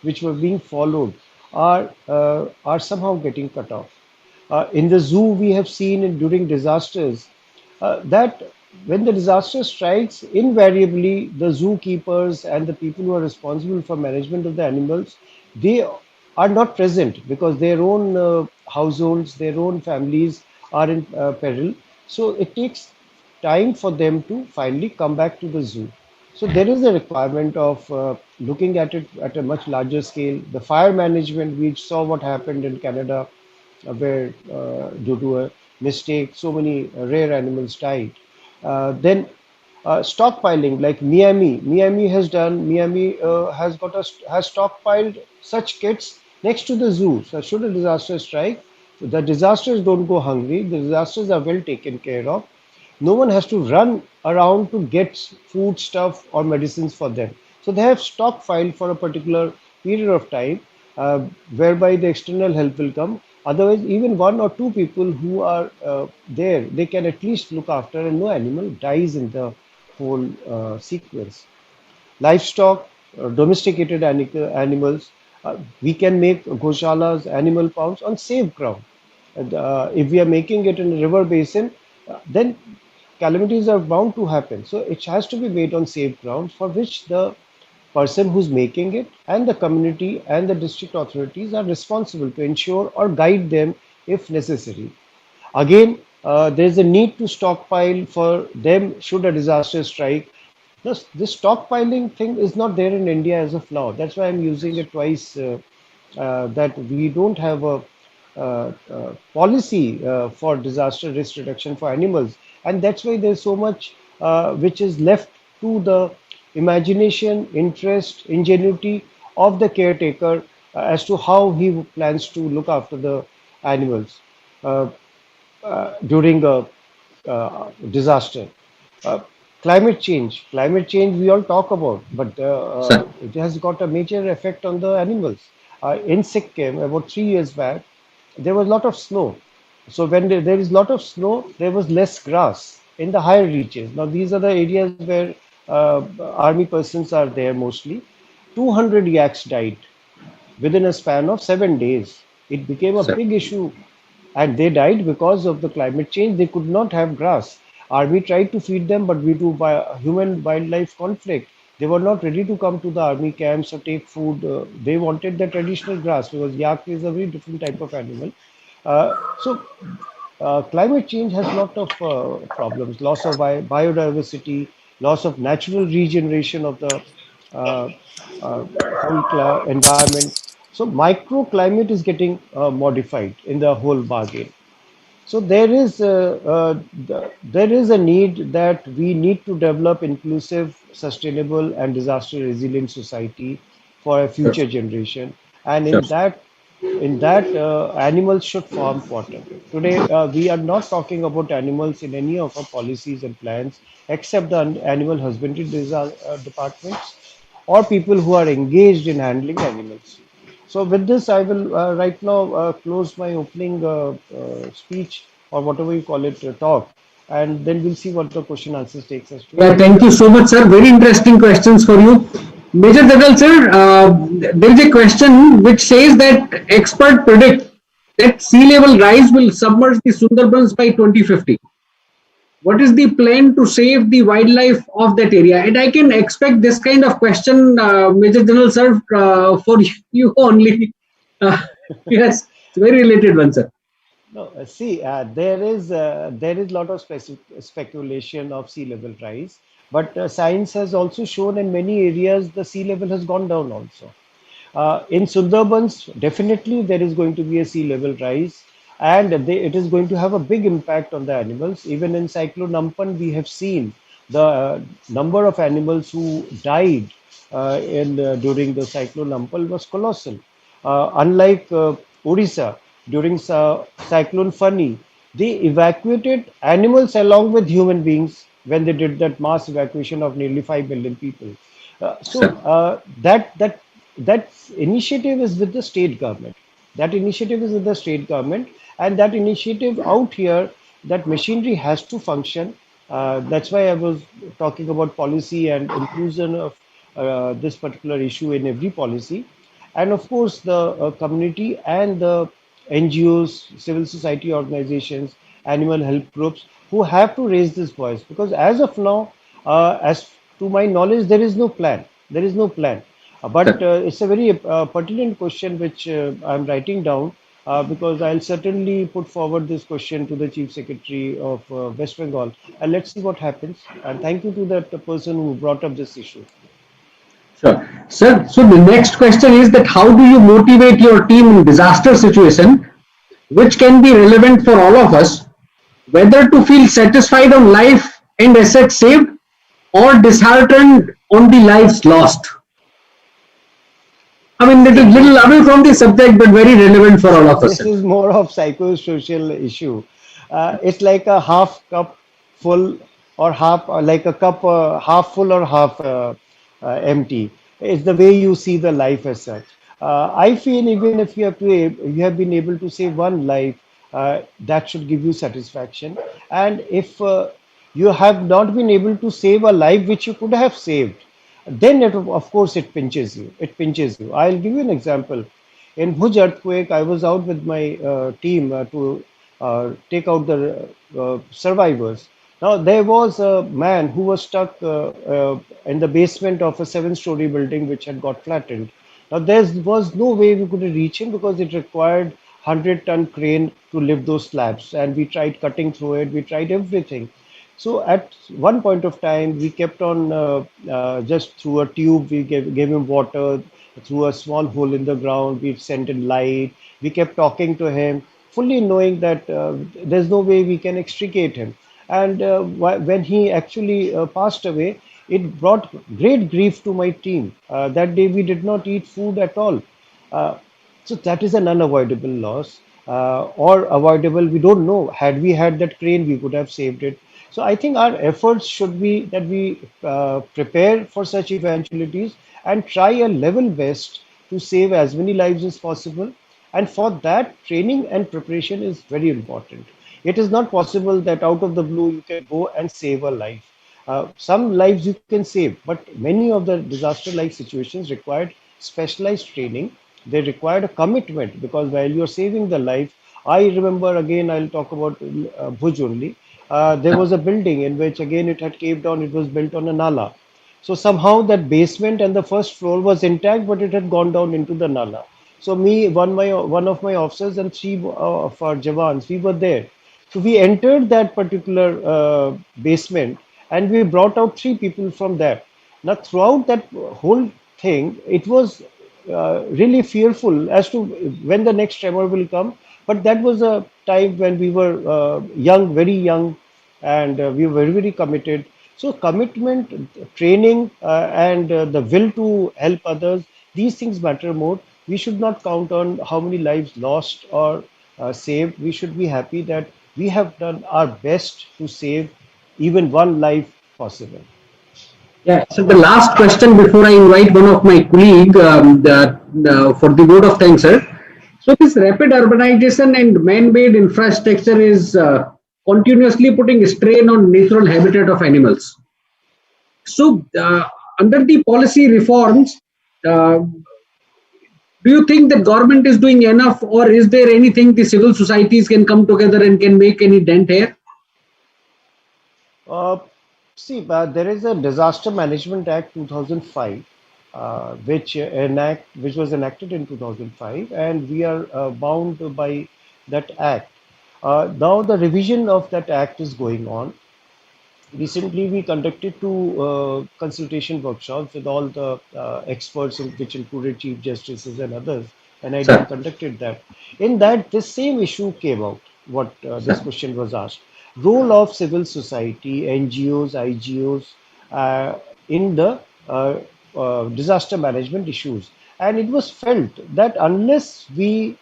which were being followed are somehow getting cut off. In the zoo, we have seen during disasters that when the disaster strikes, invariably the zookeepers and the people who are responsible for management of the animals, they are not present because their own households, their own families are in peril. So it takes time for them to finally come back to the zoo. So there is a requirement of looking at it at a much larger scale. The fire management, we saw what happened in Canada, where due to a mistake, so many rare animals died. Then stockpiling, like Miami has has stockpiled such kits next to the zoo. So should a disaster strike, the disasters don't go hungry. The disasters are well taken care of. No one has to run around to get food stuff or medicines for them. So they have stockpiled for a particular period of time, uh, whereby the external help will come. Otherwise, even one or two people who are there, they can at least look after, and no animal dies in the whole sequence. Livestock, domesticated animals. We can make goshalas, animal pounds on safe ground. And, if we are making it in a river basin, then calamities are bound to happen. So it has to be made on safe ground, for which the person who's making it and the community and the district authorities are responsible to ensure or guide them if necessary. Again, there's a need to stockpile for them should a disaster strike. This stockpiling thing is not there in India as of now. That's why I'm using it twice. That we don't have a policy for disaster risk reduction for animals, and that's why there's so much which is left to the imagination, interest, ingenuity of the caretaker as to how he plans to look after the animals during a disaster. Uh, climate change we all talk about, but Sir. it has got a major effect on the animals. In Sikkim, about 3 years back, there was a lot of snow. So when there is a lot of snow, there was less grass in the higher reaches. Now these are the areas where army persons are there mostly. 200 yaks died within a span of 7 days. It became a Sir. big issue, and they died because of the climate change. They could not have grass. Army tried to feed them, but due to human wildlife conflict, they were not ready to come to the army camps or take food. They wanted the traditional grass, because yak is a very different type of animal. So climate change has lot of problems: loss of biodiversity, loss of natural regeneration of the uh, uh, whole environment. So microclimate is getting modified in the whole bargain. So there is a need that we need to develop inclusive, sustainable, and disaster resilient society for a Sure. future generation, and Sure. in that animals should form part of it. Today we are not talking about animals in any of our policies and plans, except the animal husbandry departments or people who are engaged in handling animals. So with this, I will right now close my opening speech, or whatever you call it, talk, and then we'll see what the question answers takes us to. Yeah, thank you so much, sir. Very interesting questions for you. Major General, sir, there is a question which says that expert predict that sea level rise will submerge the Sundarbans by 2050. What is the plan to save the wildlife of that area? And I can expect this kind of question, Major General, sir, for you only. Uh, yes, it's a very related one, sir. No, see, there is a lot of speculation of sea level rise, but science has also shown in many areas the sea level has gone down also. In Sundarbans, definitely there is going to be a sea level rise, and it is going to have a big impact on the animals. Even in Cyclone Ampan, we have seen the number of animals who died in during the Cyclone Ampan was colossal. Unlike Odisha, during Cyclone Fani, they evacuated animals along with human beings when they did that mass evacuation of nearly 5 million people. So Sir. that initiative is with the state government. That initiative is with the state government, and that initiative out here, that machinery has to function. That's why I was talking about policy and inclusion of this particular issue in every policy, and of course the community and the NGOs, civil society organizations, animal health groups who have to raise this voice, because as of now, as to my knowledge, there is no plan. There is no plan. But Sir. it's a very pertinent question which I'm writing down, because I'll certainly put forward this question to the Chief Secretary of West Bengal, and let's see what happens. And thank you to that person who brought up this issue. Sure. Sir, so the next question is that how do you motivate your team in disaster situation, which can be relevant for all of us, whether to feel satisfied on life and assets saved or disheartened on the lives lost? I mean, it See, is little away from the subject, but very relevant for all of us, this sir. is more of psychosocial issue. It's like a half cup full or half, like a cup half full or half empty. It's the way you see the life as such. I feel even if you have been able to save one life, that should give you satisfaction. And if you have not been able to save a life which you could have saved, then of course it pinches you. It pinches you. I'll give you an example. In Bhuj earthquake, I was out with my team to take out the survivors. Now, there was a man who was stuck in the basement of a seven-story building which had got flattened. Now, there was no way we could reach him because it required 100-ton crane to lift those slabs. And we tried cutting through it, we tried everything. So at one point of time, we kept on just through a tube, we gave him water, through a small hole in the ground, we sent in light, we kept talking to him, fully knowing that there's no way we can extricate him. And when he actually passed away, it brought great grief to my team. That day, we did not eat food at all. Uh, so that is an unavoidable loss, or avoidable. We don't know. Had we had that crane, we could have saved it. So I think our efforts should be that we prepare for such eventualities and try a level best to save as many lives as possible. And for that, training and preparation is very important. It is not possible that out of the blue you can go and save a life. Some lives you can save, but many of the disaster like situations required specialized training. They required a commitment because while you're saving the life, I remember again, I'll talk about Bhuj only. There was a building in which again it had caved down, it was built on a nala. So somehow that basement and the first floor was intact, but it had gone down into the nala. So me, one of my officers and three of our Jawans, we were there. So we entered that particular basement and we brought out three people from there. Now throughout that whole thing, it was really fearful as to when the next tremor will come. But that was a time when we were young, very young, and we were very, very committed. So commitment, training, and the will to help others, these things matter more. We should not count on how many lives lost or saved. We should be happy that we have done our best to save even one life possible. Yeah. So the last question before I invite one of my colleague for the vote of thanks, sir. So this rapid urbanization and man-made infrastructure is continuously putting strain on natural habitat of animals. So under the policy reforms, uh, do you think that government is doing enough, or is there anything the civil societies can come together and can make any dent here? Uh, See, there is a Disaster Management Act 2005, which was enacted in 2005, and we are bound by that act. Now the revision of that act is going on. Recently, we conducted two consultation workshops with all the experts, which included chief justices and others, and I Sir, conducted that. In that, this same issue came out. What this sir. question was asked: role of civil society, NGOs, IGOs, in the disaster management issues, and it was felt that unless we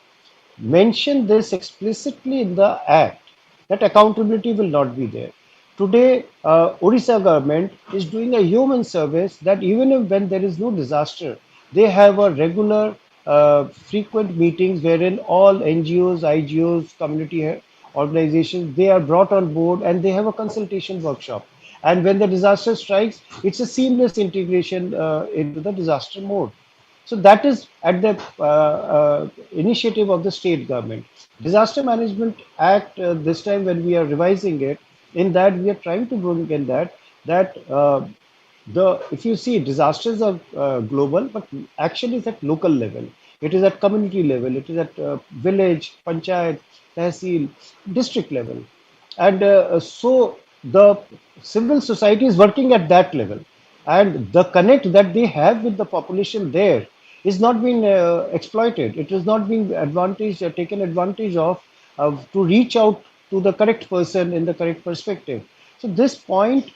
mention this explicitly in the act, that accountability will not be there. Today, Orissa government is doing a human service that even if when there is no disaster, they have a regular, frequent meetings wherein all NGOs, IGOs, community organizations, they are brought on board and they have a consultation workshop. And when the disaster strikes, it's a seamless integration into the disaster mode. So that is at the initiative of the state government. Disaster Management Act, this time when we are revising it, in that we are trying to bring in that the if you see disasters are global, but action is at local level. It is at community level. It is at village, panchayat, tehsil, district level. And so the civil society is working at that level, and the connect that they have with the population there is not being exploited. It is not being taken advantage of to reach out to the correct person in the correct perspective. So this point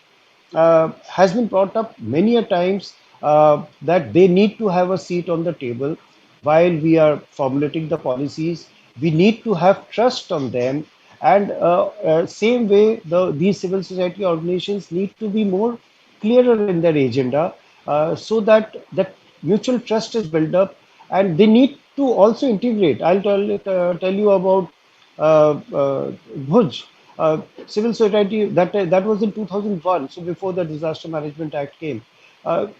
has been brought up many a times, that they need to have a seat on the table while we are formulating the policies. We need to have trust on them, And same way, these civil society organizations need to be more clearer in their agenda, so that that mutual trust is built up, and they need to also integrate. I'll tell you about Bhuj. Civil society, that was in 2001, so before the Disaster Management Act came.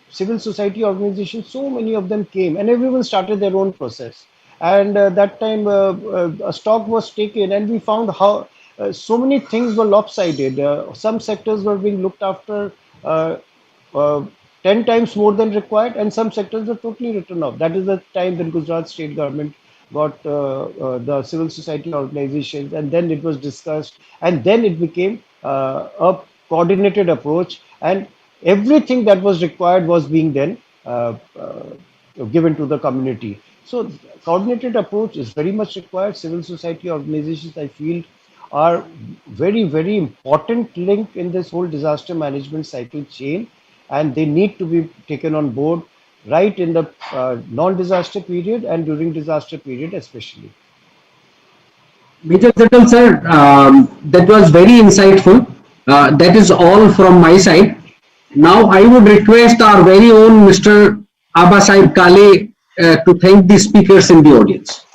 Civil society organizations, so many of them came, and everyone started their own process. And that time, a stock was taken, and we found how so many things were lopsided. Some sectors were being looked after uh, uh, 10 times more than required, and some sectors are totally written off. That is the time when Gujarat state government got the civil society organizations, and then it was discussed, and then it became a coordinated approach, and everything that was required was being then given to the community. So coordinated approach is very much required. Civil society organizations, I feel, are very important link in this whole disaster management cycle chain, and they need to be taken on board right in the non-disaster period and during disaster period especially. Major General sir, that was very insightful. That is all from my side. Now I would request our very own Mr. Abba Saib Kale to thank the speakers in the audience.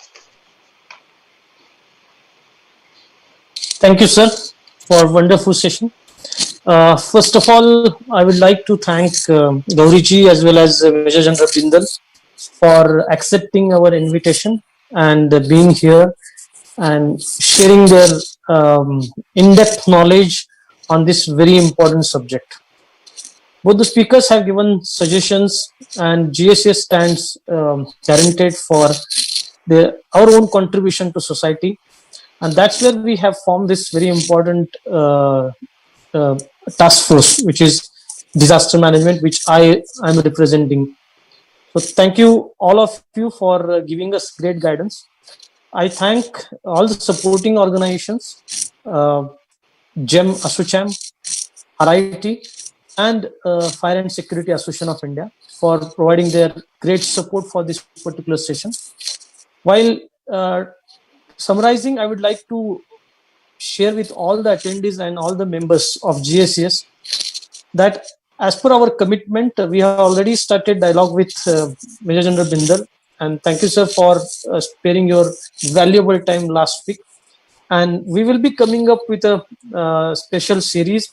Thank you, sir, for wonderful session. First of all, I would like to thank Gauriji as well as Major General Bindal for accepting our invitation and being here and sharing their in-depth knowledge on this very important subject. Both the speakers have given suggestions, and GSS stands guaranteed for our own contribution to society, and that's where we have formed this very important uh, task force, which is disaster management, which I am representing. So thank you all of you for giving us great guidance. I thank all the supporting organizations, GEM Asucham, RIT, and Fire and Security Association of India for providing their great support for this particular session. While summarizing, I would like to share with all the attendees and all the members of GSES that as per our commitment, we have already started dialogue with Major General Bindal. And thank you, sir, for sparing your valuable time last week. And we will be coming up with a special series,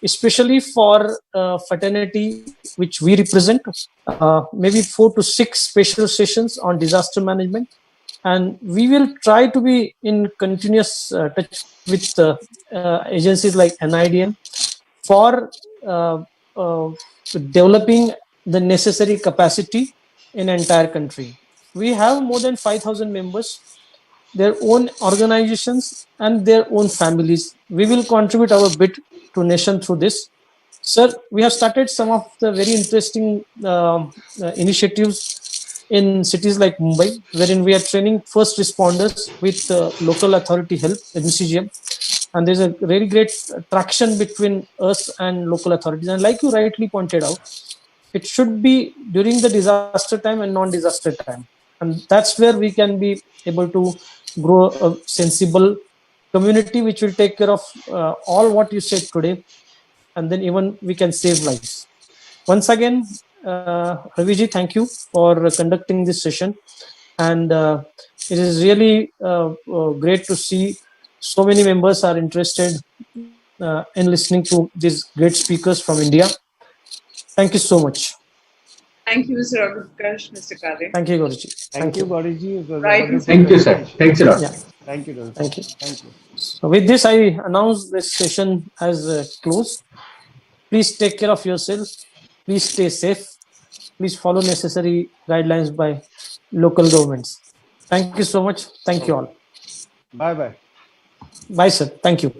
especially for fraternity, which we represent, maybe 4 to 6 special sessions on disaster management. And we will try to be in continuous touch with agencies like NIDM for developing the necessary capacity in entire country. We have more than 5,000 members, their own organizations and their own families. We will contribute our bit to nation through this. Sir, we have started some of the very interesting initiatives in cities like Mumbai, wherein we are training first responders with local authority help, MCGM. And there's a very great traction between us and local authorities. And like you rightly pointed out, it should be during the disaster time and non-disaster time. And that's where we can be able to grow a sensible community which will take care of all what you said today. And then even we can save lives. Once again, Raviji, thank you for conducting this session. And it is really great to see so many members are interested in listening to these great speakers from India. Thank you so much. Thank you, Mr. Avikash, Mr. Kale. Thank you, Gauriji. Thank you, Gauriji. It was a Right. wonderful Thank you, sir. presentation. Thanks a lot. Yeah. Thank you, Dr. Thank you. Thank you. So with this, I announce this session as closed. Please take care of yourself. Please stay safe. Please follow necessary guidelines by local governments. Thank you so much. Thank you all. Bye bye. Bye, sir. Thank you.